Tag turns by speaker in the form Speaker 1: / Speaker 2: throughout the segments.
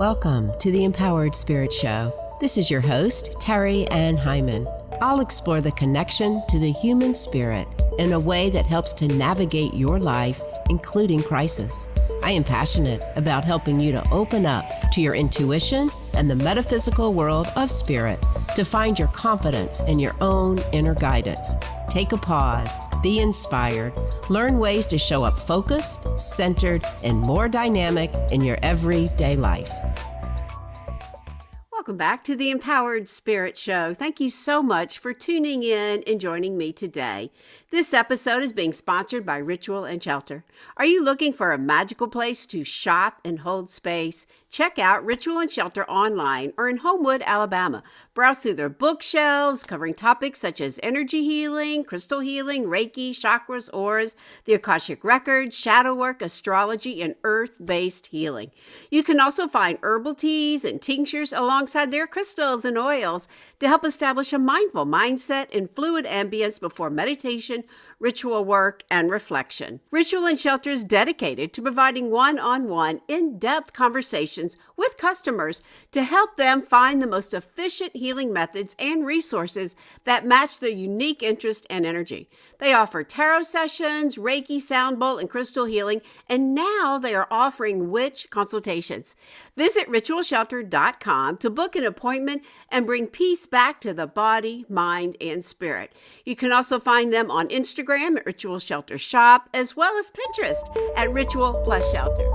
Speaker 1: Welcome to the Empowered Spirit Show. This is your host, Terry Ann Hyman. I'll explore the connection to the human spirit in a way that helps to navigate your life, including crisis. I am passionate about helping you to open up to your intuition and the metaphysical world of spirit to find your confidence in your own inner guidance. Take a pause, be inspired, learn ways to show up focused, centered, and more dynamic in your everyday life.
Speaker 2: Welcome back to the Empowered Spirit Show. Thank you so much for tuning in and joining me today. This episode is being sponsored by Ritual and Shelter. Are you looking for a magical place to shop and hold space? Check out Ritual and Shelter online or in Homewood, Alabama. Browse through their bookshelves covering topics such as energy healing, crystal healing, Reiki, chakras, auras, the Akashic Records, shadow work, astrology, and earth-based healing. You can also find herbal teas and tinctures alongside their crystals and oils to help establish a mindful mindset and fluid ambience before meditation, ritual work, and reflection. Ritual and Shelter is dedicated to providing one-on-one, in-depth conversations with customers to help them find the most efficient healing methods and resources that match their unique interest and energy. They offer tarot sessions, Reiki, sound bowl, and crystal healing, and now they are offering witch consultations. Visit ritualshelter.com to book an appointment and bring peace back to the body, mind, and spirit. You can also find them on Instagram at Ritual Shelter Shop, as well as Pinterest at Ritual Plus Shelter.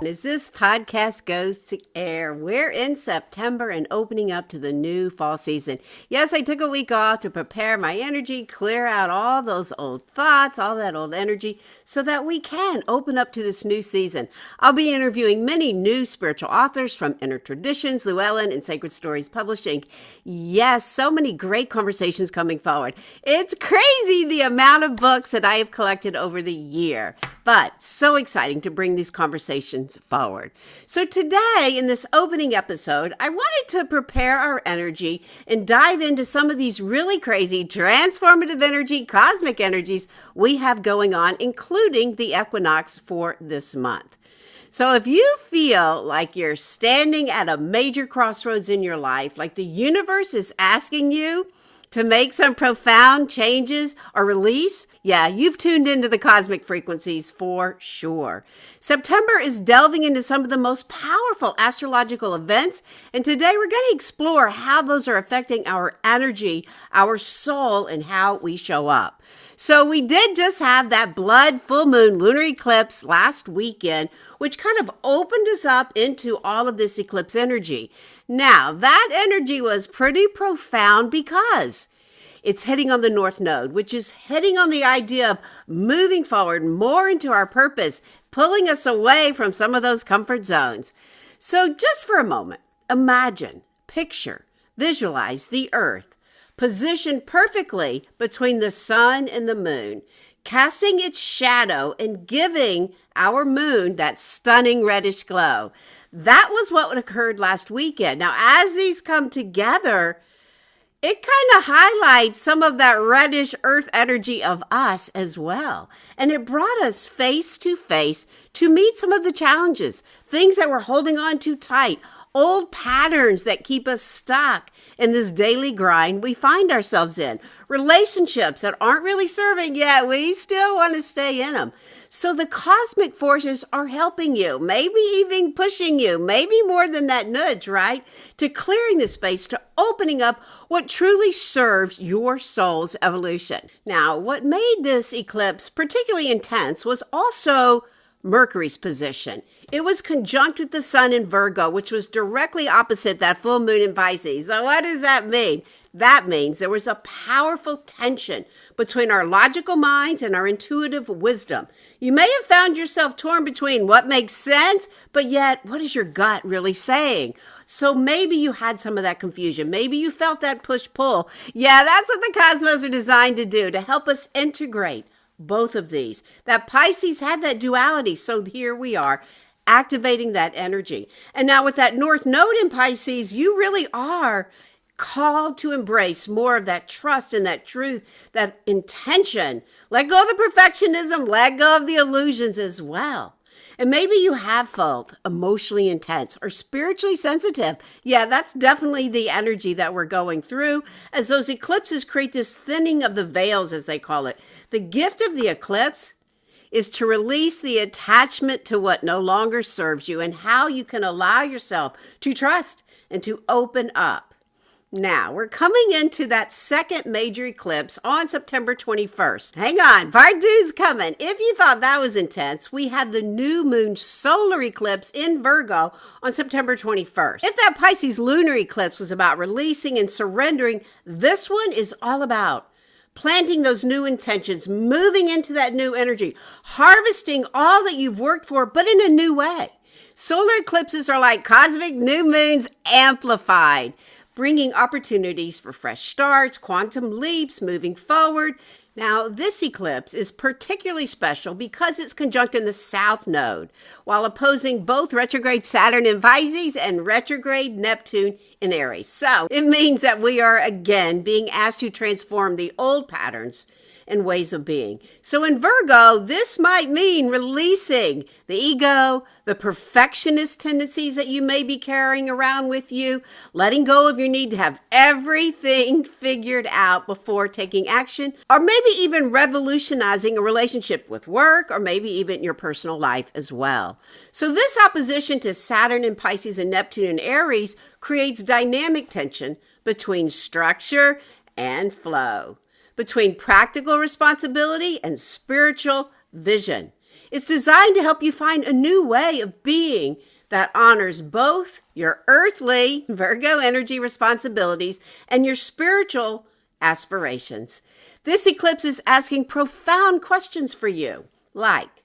Speaker 2: As this podcast goes to air, we're in September and opening up to the new fall season. Yes, I took a week off to prepare my energy, clear out all those old thoughts, all that old energy, so that we can open up to this new season. I'll be interviewing many new spiritual authors from Inner Traditions, Llewellyn, and Sacred Stories Publishing. Yes, so many great conversations coming forward. It's crazy the amount of books that I have collected over the year, but so exciting to bring these conversations forward. So today, in this opening episode, I wanted to prepare our energy and dive into some of these really crazy transformative energy, cosmic energies we have going on, including the equinox for this month. So if you feel like you're standing at a major crossroads in your life, like the universe is asking you to make some profound changes or release, yeah, you've tuned into the cosmic frequencies for sure. September is delving into some of the most powerful astrological events, and today we're going to explore how those are affecting our energy, our soul, and how we show up. So we did just have that blood full moon lunar eclipse last weekend, which kind of opened us up into all of this eclipse energy. Now, that energy was pretty profound because it's hitting on the North Node, which is hitting on the idea of moving forward more into our purpose, pulling us away from some of those comfort zones. So just for a moment, imagine, picture, visualize the Earth positioned perfectly between the sun and the moon, casting its shadow and giving our moon that stunning reddish glow. That was what occurred last weekend. Now, as these come together, it kind of highlights some of that reddish earth energy of us as well. And it brought us face to face to meet some of the challenges, things that we're holding on too tight, old patterns that keep us stuck in this daily grind we find ourselves in, relationships that aren't really serving yet. We still want to stay in them. So the cosmic forces are helping you, maybe even pushing you, maybe more than that nudge, right? To clearing the space, to opening up what truly serves your soul's evolution. Now, what made this eclipse particularly intense was also Mercury's position. It was conjunct with the sun in Virgo, which was directly opposite that full moon in Pisces. So what does that mean? That means there was a powerful tension between our logical minds and our intuitive wisdom. You may have found yourself torn between what makes sense, but yet what is your gut really saying? So maybe you had some of that confusion. Maybe you felt that push-pull. Yeah, that's what the cosmos are designed to do, to help us integrate both of these. That Pisces had that duality, so here we are, activating that energy. And now with that North Node in Pisces, you really are called to embrace more of that trust and that truth, that intention. Let go of the perfectionism, let go of the illusions as well. And maybe you have felt emotionally intense or spiritually sensitive. Yeah, that's definitely the energy that we're going through as those eclipses create this thinning of the veils, as they call it. The gift of the eclipse is to release the attachment to what no longer serves you and how you can allow yourself to trust and to open up. Now, we're coming into that second major eclipse on September 21st. Hang on, part 2's coming. If you thought that was intense, we have the new moon solar eclipse in Virgo on September 21st. If that Pisces lunar eclipse was about releasing and surrendering, this one is all about planting those new intentions, moving into that new energy, harvesting all that you've worked for, but in a new way. Solar eclipses are like cosmic new moons amplified, bringing opportunities for fresh starts, quantum leaps, moving forward. Now, this eclipse is particularly special because it's conjunct in the South Node, while opposing both retrograde Saturn in Pisces and retrograde Neptune in Aries. So it means that we are again being asked to transform the old patterns and ways of being. So in Virgo, this might mean releasing the ego, the perfectionist tendencies that you may be carrying around with you, letting go of your need to have everything figured out before taking action, or maybe even revolutionizing a relationship with work, or maybe even your personal life as well. So this opposition to Saturn in Pisces and Neptune in Aries creates dynamic tension between structure and flow, between practical responsibility and spiritual vision. It's designed to help you find a new way of being that honors both your earthly Virgo energy responsibilities and your spiritual aspirations. This eclipse is asking profound questions for you, like,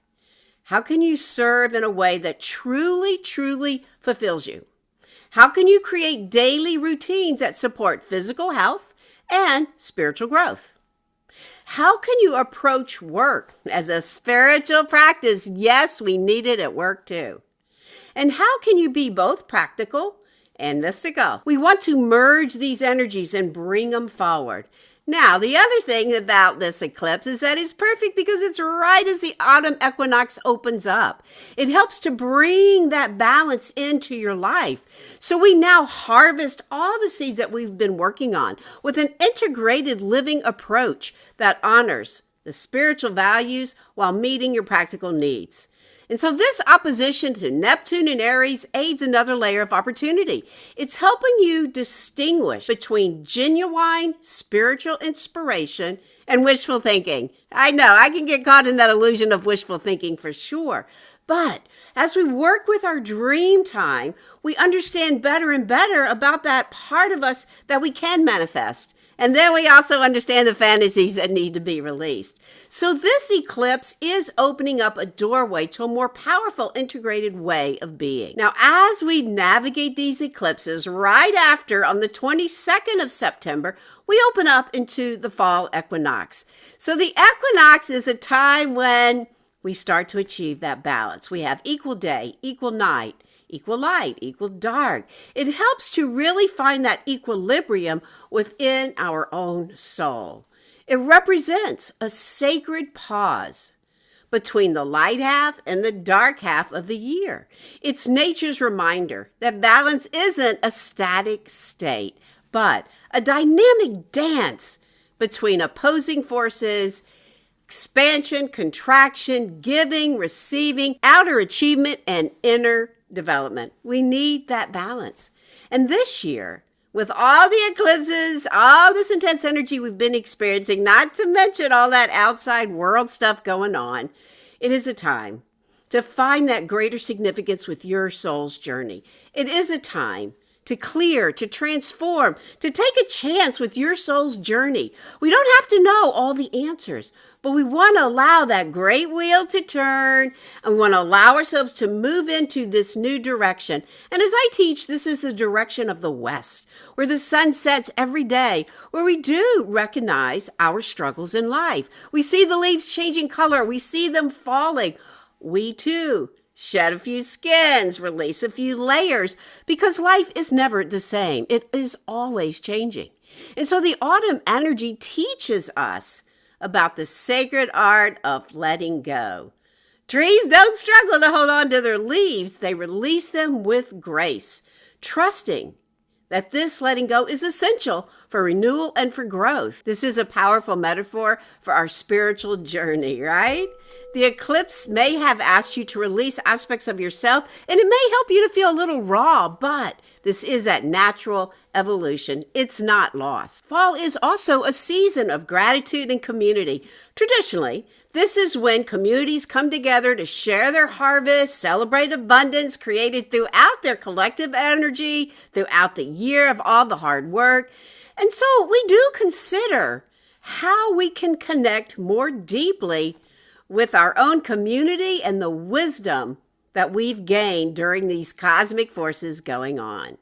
Speaker 2: how can you serve in a way that truly, truly fulfills you? How can you create daily routines that support physical health and spiritual growth? How can you approach work as a spiritual practice? Yes, we need it at work too. And how can you be both practical and mystical? We want to merge these energies and bring them forward. Now, the other thing about this eclipse is that it's perfect because it's right as the autumn equinox opens up. It helps to bring that balance into your life. So we now harvest all the seeds that we've been working on with an integrated living approach that honors the spiritual values while meeting your practical needs. And so this opposition to Neptune and Aries aids another layer of opportunity. It's helping you distinguish between genuine spiritual inspiration and wishful thinking. I know, I can get caught in that illusion of wishful thinking for sure. But as we work with our dream time, we understand better and better about that part of us that we can manifest. And then we also understand the fantasies that need to be released. So this eclipse is opening up a doorway to a more powerful integrated way of being. Now, as we navigate these eclipses right after, on the 22nd of September, we open up into the fall equinox. So the equinox is a time when we start to achieve that balance. We have equal day, equal night, equal light, equal dark. It helps to really find that equilibrium within our own soul. It represents a sacred pause between the light half and the dark half of the year. It's nature's reminder that balance isn't a static state, but a dynamic dance between opposing forces, expansion, contraction, giving, receiving, outer achievement, and inner development. We need that balance. And this year, with all the eclipses, all this intense energy we've been experiencing, not to mention all that outside world stuff going on, it is a time to find that greater significance with your soul's journey. It is a time to clear, to transform, to take a chance with your soul's journey. We don't have to know all the answers, but we want to allow that great wheel to turn, and we want to allow ourselves to move into this new direction. And as I teach, this is the direction of the West, where the sun sets every day, where we do recognize our struggles in life. We see the leaves changing color. We see them falling. We too shed a few skins, release a few layers, because life is never the same. It is always changing. And so the autumn energy teaches us about the sacred art of letting go. Trees don't struggle to hold on to their leaves. They release them with grace, trusting that this letting go is essential for renewal and for growth. This is a powerful metaphor for our spiritual journey, right? The eclipse may have asked you to release aspects of yourself, and it may help you to feel a little raw, but this is that natural evolution. It's not lost. Fall is also a season of gratitude and community. Traditionally, this is when communities come together to share their harvest, celebrate abundance created throughout their collective energy, throughout the year of all the hard work. And so we do consider how we can connect more deeply with our own community and the wisdom that we've gained during these cosmic forces going on.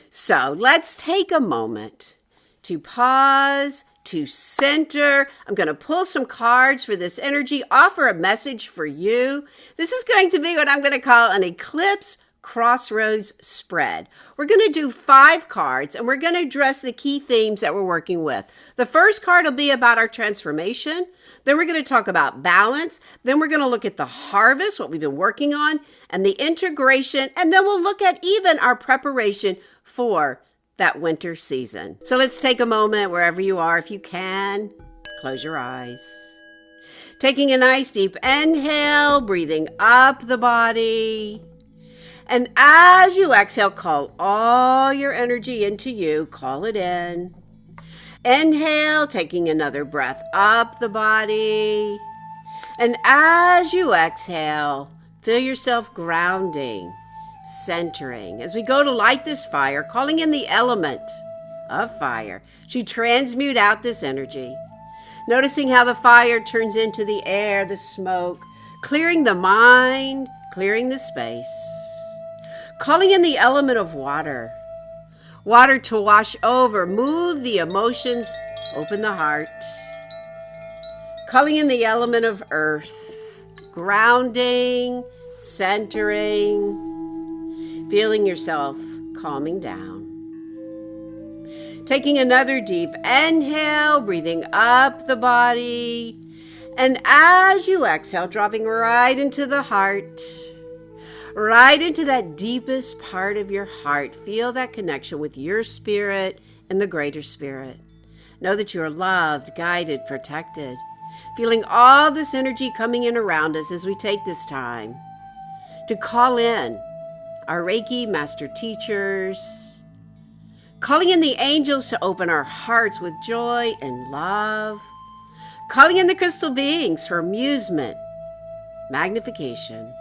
Speaker 2: So let's take a moment to pause, to center. I'm going to pull some cards for this energy, offer a message for you. This is going to be what I'm going to call an Eclipse Crossroads spread. We're going to do 5 cards, and we're going to address the key themes that we're working with. The first card will be about our transformation. Then we're going to talk about balance. Then we're going to look at the harvest, what we've been working on, and the integration. And then we'll look at even our preparation for that winter season. So let's take a moment wherever you are. If you can, close your eyes. Taking a nice deep inhale, breathing up the body. And as you exhale, call all your energy into you. Call it in. Inhale, taking another breath up the body. And as you exhale, feel yourself grounding, centering. As we go to light this fire, calling in the element of fire to transmute out this energy. Noticing how the fire turns into the air, the smoke, clearing the mind, clearing the space. Calling in the element of water. Water to wash over, move the emotions, open the heart. Calling in the element of earth. Grounding, centering, feeling yourself calming down. Taking another deep inhale, breathing up the body. And as you exhale, dropping right into the heart. Right into that deepest part of your heart. Feel that connection with your spirit and the greater spirit. Know that you are loved, guided, protected. Feeling all this energy coming in around us as we take this time to call in our Reiki master teachers. Calling in the angels to open our hearts with joy and love. Calling in the crystal beings for amusement, magnification.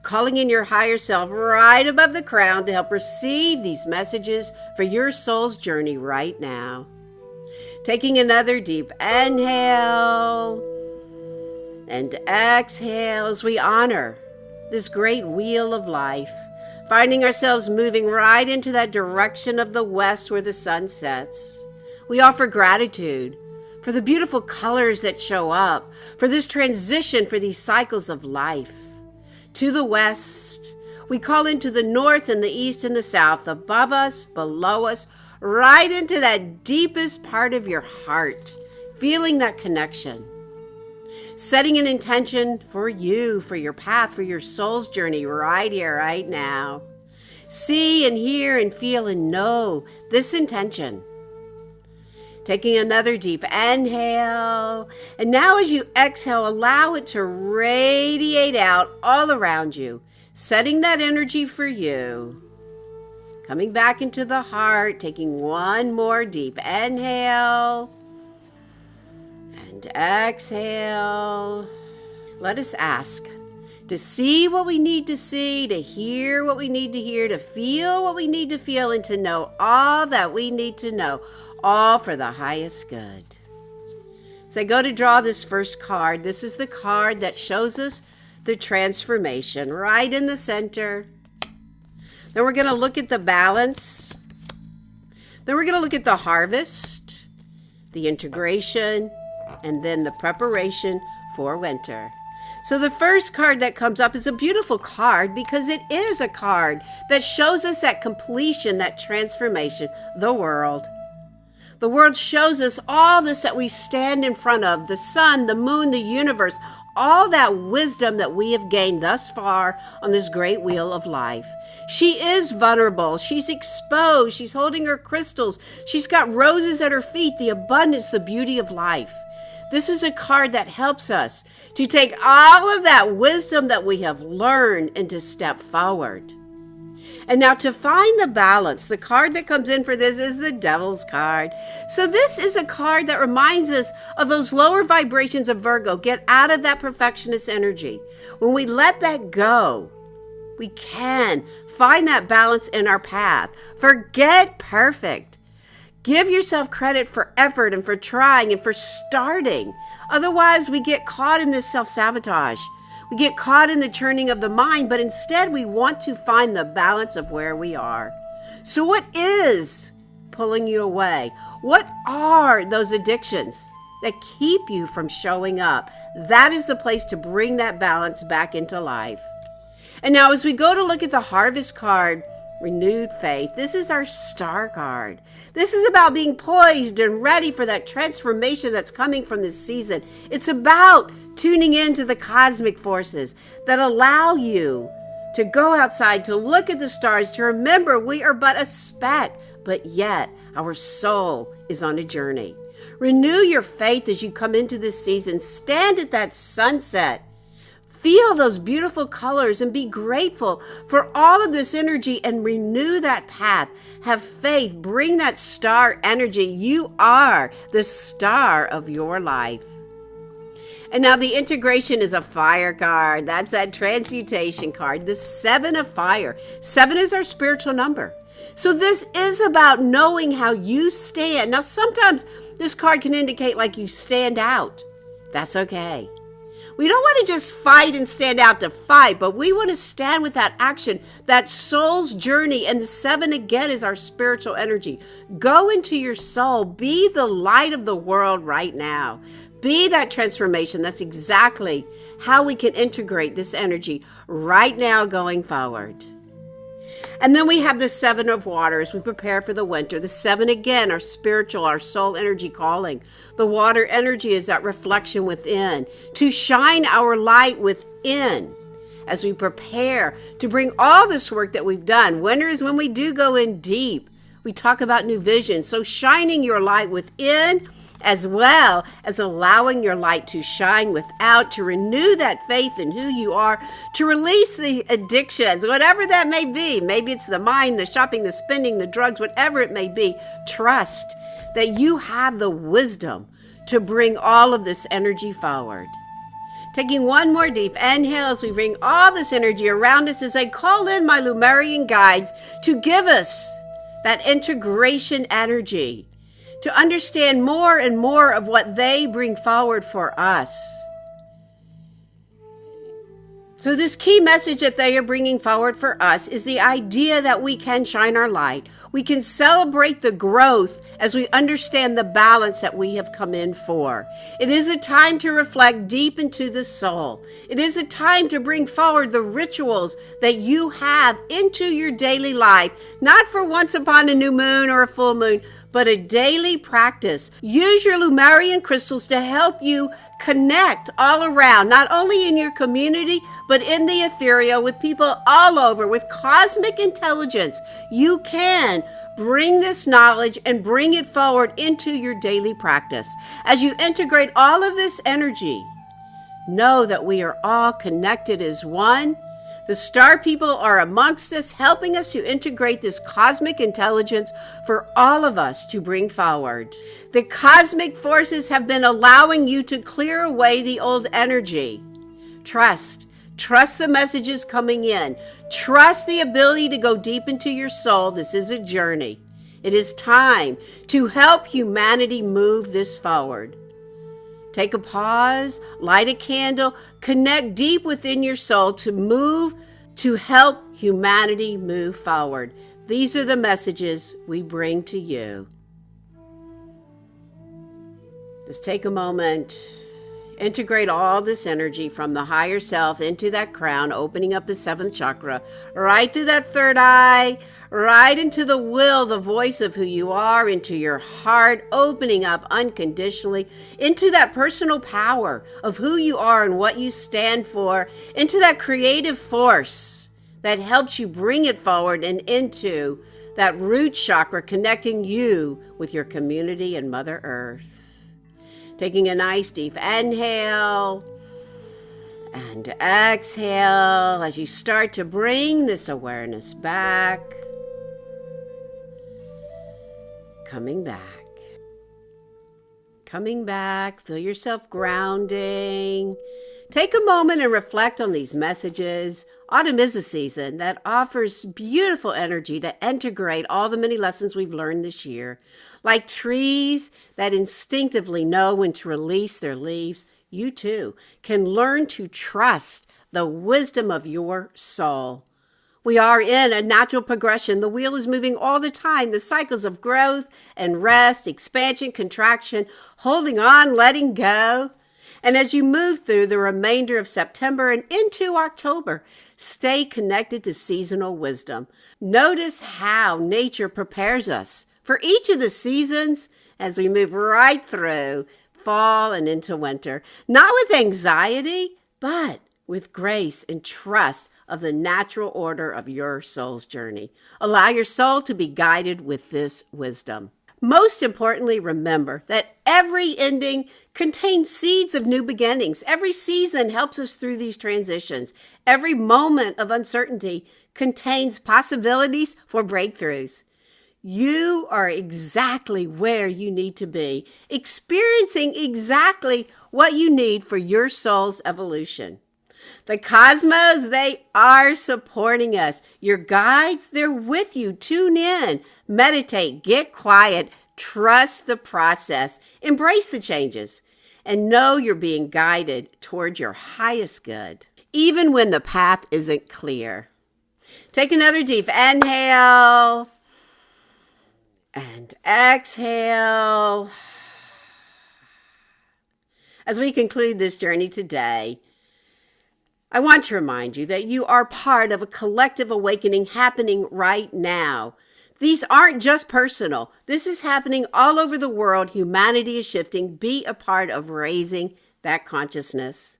Speaker 2: Calling in your higher self right above the crown to help receive these messages for your soul's journey right now. Taking another deep inhale and exhale as we honor this great wheel of life, finding ourselves moving right into that direction of the west where the sun sets. We offer gratitude for the beautiful colors that show up, for this transition, for these cycles of life. To the west, we call into the north and the east and the south, above us, below us, right into that deepest part of your heart, feeling that connection. Setting an intention for you, for your path, for your soul's journey right here, right now. See and hear and feel and know this intention. Taking another deep inhale. And now as you exhale, allow it to radiate out all around you, setting that energy for you. Coming back into the heart, taking one more deep inhale. And exhale. Let us ask to see what we need to see, to hear what we need to hear, to feel what we need to feel, and to know all that we need to know. All for the highest good. So I go to draw this first card. This is the card that shows us the transformation right in the center. Then we're going to look at the balance. Then we're going to look at the harvest, the integration, and then the preparation for winter. So the first card that comes up is a beautiful card because it is a card that shows us that completion, that transformation, the world. The world shows us all this that we stand in front of, the sun, the moon, the universe, all that wisdom that we have gained thus far on this great wheel of life. She is vulnerable. She's exposed. She's holding her crystals. She's got roses at her feet, the abundance, the beauty of life. This is a card that helps us to take all of that wisdom that we have learned and to step forward. And now to find the balance, the card that comes in for this is the Devil's card. So this is a card that reminds us of those lower vibrations of Virgo. Get out of that perfectionist energy. When we let that go, we can find that balance in our path. Forget perfect. Give yourself credit for effort and for trying and for starting. Otherwise, we get caught in this self-sabotage. We get caught in the churning of the mind, but instead we want to find the balance of where we are. So what is pulling you away? What are those addictions that keep you from showing up? That is the place to bring that balance back into life. And now as we go to look at the Harvest card, renewed faith, this is our Star card. This is about being poised and ready for that transformation that's coming from this season. It's about tuning into the cosmic forces that allow you to go outside, to look at the stars, to remember we are but a speck, but yet our soul is on a journey. Renew your faith as you come into this season. Stand at that sunset. Feel those beautiful colors and be grateful for all of this energy and renew that path. Have faith. Bring that star energy. You are the star of your life. And now the integration is a fire card. That's that transmutation card, the 7 of fire. 7 is our spiritual number. So this is about knowing how you stand. Now sometimes this card can indicate like you stand out. That's okay. We don't want to just fight and stand out to fight, but we want to stand with that action, that soul's journey. And the 7 again is our spiritual energy. Go into your soul. Be the light of the world right now. Be that transformation. That's exactly how we can integrate this energy right now going forward. And then we have the 7 of water as we prepare for the winter. The 7 again, our spiritual, our soul energy calling. The water energy is that reflection within, to shine our light within as we prepare to bring all this work that we've done. Winter is when we do go in deep. We talk about new vision. So shining your light within as well as allowing your light to shine without, to renew that faith in who you are, to release the addictions, whatever that may be. Maybe it's the mind, the shopping, the spending, the drugs, whatever it may be. Trust that you have the wisdom to bring all of this energy forward. Taking one more deep inhale as we bring all this energy around us as I call in my Lemurian guides to give us that integration energy, to understand more and more of what they bring forward for us. So this key message that they are bringing forward for us is the idea that we can shine our light. We can celebrate the growth as we understand the balance that we have come in for. It is a time to reflect deep into the soul. It is a time to bring forward the rituals that you have into your daily life, not for once upon a new moon or a full moon, but a daily practice. Use your Lemurian crystals to help you connect all around, not only in your community, but in the ethereal with people all over, with cosmic intelligence. You can bring this knowledge and bring it forward into your daily practice. As you integrate all of this energy, know that we are all connected as one. The star people are amongst us, helping us to integrate this cosmic intelligence for all of us to bring forward. The cosmic forces have been allowing you to clear away the old energy. Trust the messages coming in. Trust the ability to go deep into your soul. This is a journey. It is time to help humanity move this forward. Take a pause, light a candle, connect deep within your soul to help humanity move forward. These are the messages we bring to you. Just take a moment Integrate all this energy from the higher self into that crown, opening up the 7th chakra, right through that 3rd eye, right into the will, the voice of who you are, into your heart, opening up unconditionally, into that personal power of who you are and what you stand for, into that creative force that helps you bring it forward, and into that root chakra, connecting you with your community and Mother Earth. Taking a nice deep inhale and exhale as you start to bring this awareness back. Coming back, feel yourself grounding. Take a moment and reflect on these messages. Autumn is a season that offers beautiful energy to integrate all the many lessons we've learned this year. Like trees that instinctively know when to release their leaves, you too can learn to trust the wisdom of your soul. We are in a natural progression. The wheel is moving all the time. The cycles of growth and rest, expansion, contraction, holding on, letting go. And as you move through the remainder of September and into October, stay connected to seasonal wisdom. Notice how nature prepares us for each of the seasons as we move right through fall and into winter. Not with anxiety, but with grace and trust of the natural order of your soul's journey. Allow your soul to be guided with this wisdom. Most importantly, remember that every ending contains seeds of new beginnings. Every season helps us through these transitions. Every moment of uncertainty contains possibilities for breakthroughs. You are exactly where you need to be, experiencing exactly what you need for your soul's evolution. The cosmos, they are supporting us. Your guides, they're with you. Tune in, meditate, get quiet, trust the process, embrace the changes, and know you're being guided toward your highest good, even when the path isn't clear. Take another deep inhale and exhale. As we conclude this journey today, I want to remind you that you are part of a collective awakening happening right now. These aren't just personal. This is happening all over the world. Humanity is shifting. Be a part of raising that consciousness.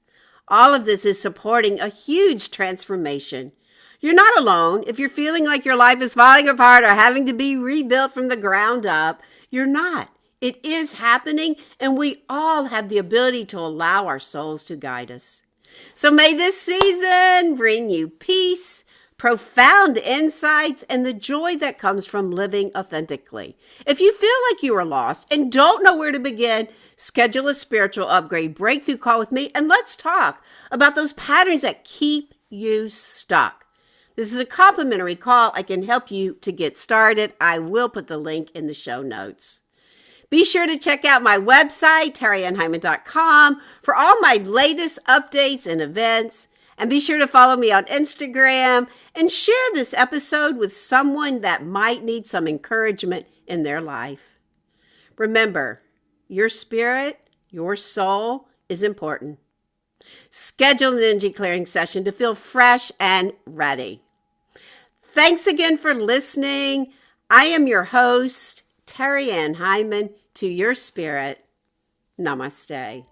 Speaker 2: All of this is supporting a huge transformation. You're not alone. If you're feeling like your life is falling apart or having to be rebuilt from the ground up, you're not. It is happening, and we all have the ability to allow our souls to guide us. So may this season bring you peace, profound insights, and the joy that comes from living authentically. If you feel like you are lost and don't know where to begin, schedule a spiritual upgrade breakthrough call with me, and let's talk about those patterns that keep you stuck. This is a complimentary call. I can help you to get started. I will put the link in the show notes. Be sure to check out my website, terryannhyman.com, for all my latest updates and events. And be sure to follow me on Instagram and share this episode with someone that might need some encouragement in their life. Remember, your spirit, your soul is important. Schedule an energy clearing session to feel fresh and ready. Thanks again for listening. I am your host, Terry Ann Hyman. To your spirit, namaste.